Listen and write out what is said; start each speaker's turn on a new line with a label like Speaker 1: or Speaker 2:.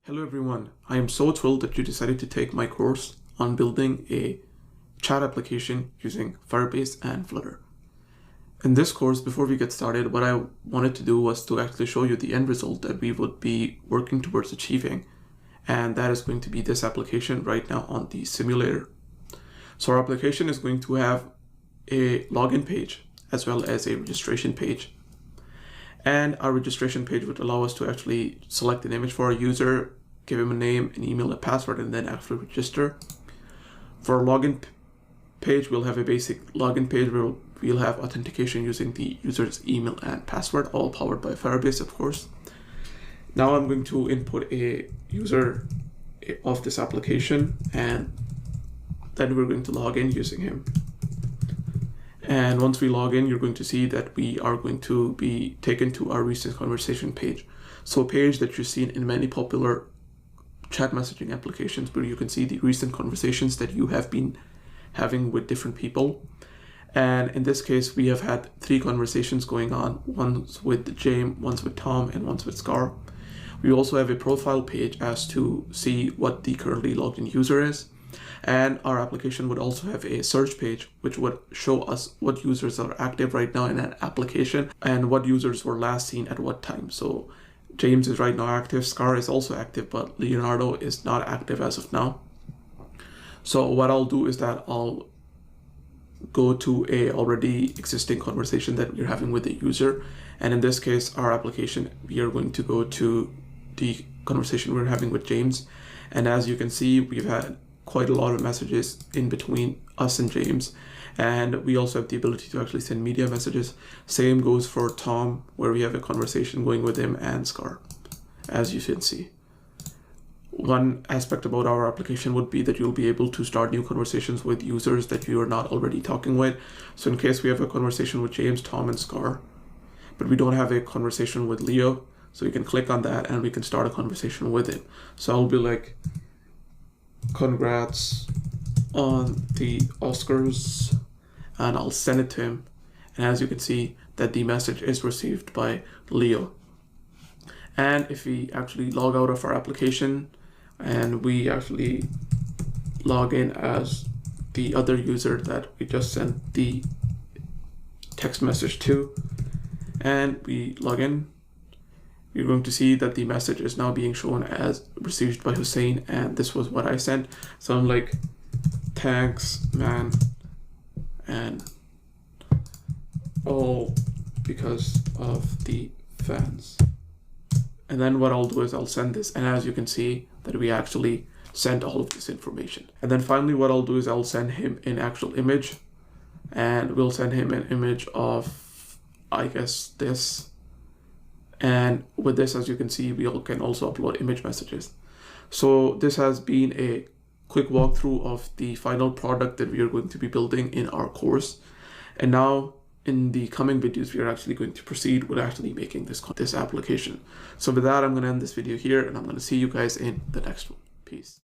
Speaker 1: Hello everyone, I am so thrilled that you decided to take my course on building a chat application using Firebase and Flutter. In this course, before we get started, what I wanted to do was to actually show you the end result that we would be working towards achieving, and that is going to be this application right now on the simulator. So our application is going to have a login page as well as a registration page. And our registration page would allow us to actually select an image for our user, give him a name, an email, a password, and then actually register. For our login page, we'll have a basic login page where we'll have authentication using the user's email and password, all powered by Firebase, of course. Now I'm going to input a user of this application, and then we're going to log in using him. And once we log in, you're going to see that we are going to be taken to our recent conversation page. So a page that you've seen in many popular chat messaging applications where you can see the recent conversations that you have been having with different people. And in this case, we have had 3 conversations going on. One's with James, one's with Tom, and one's with Scar. We also have a profile page as to see what the currently logged in user is. And our application would also have a search page, which would show us what users are active right now in an application and what users were last seen at what time. So James is right now active, Scar is also active, but Leonardo is not active as of now. So what I'll do is that I'll go to a already existing conversation that we're having with the user. And in this case, our application, we are going to go to the conversation we're having with James. And as you can see, we've had quite a lot of messages in between us and James, and we also have the ability to actually send media messages. Same goes for Tom, where we have a conversation going with him and Scar, as you can see. One aspect about our application would be that you'll be able to start new conversations with users that you are not already talking with. So in case we have a conversation with James, Tom, and Scar, but we don't have a conversation with Leo, so you can click on that and we can start a conversation with him. So I'll be like, congrats on the Oscars, and I'll send it to him. And as you can see that the message is received by Leo. And if we actually log out of our application and we actually log in as the other user that we just sent the text message to, and we log in, you're going to see that the message is now being shown as received by Hussein, and this was what I sent. So I'm like, thanks man, and all because of the fans. And then what I'll do is I'll send this, and as you can see that we actually sent all of this information. And then finally what I'll do is I'll send him an actual image, and we'll send him an image of, I guess, this. And with this, as you can see, we can also upload image messages. So this has been a quick walkthrough of the final product that we are going to be building in our course. And now in the coming videos, we are actually going to proceed with actually making this application. So with that, I'm going to end this video here, and I'm going to see you guys in the next one. Peace.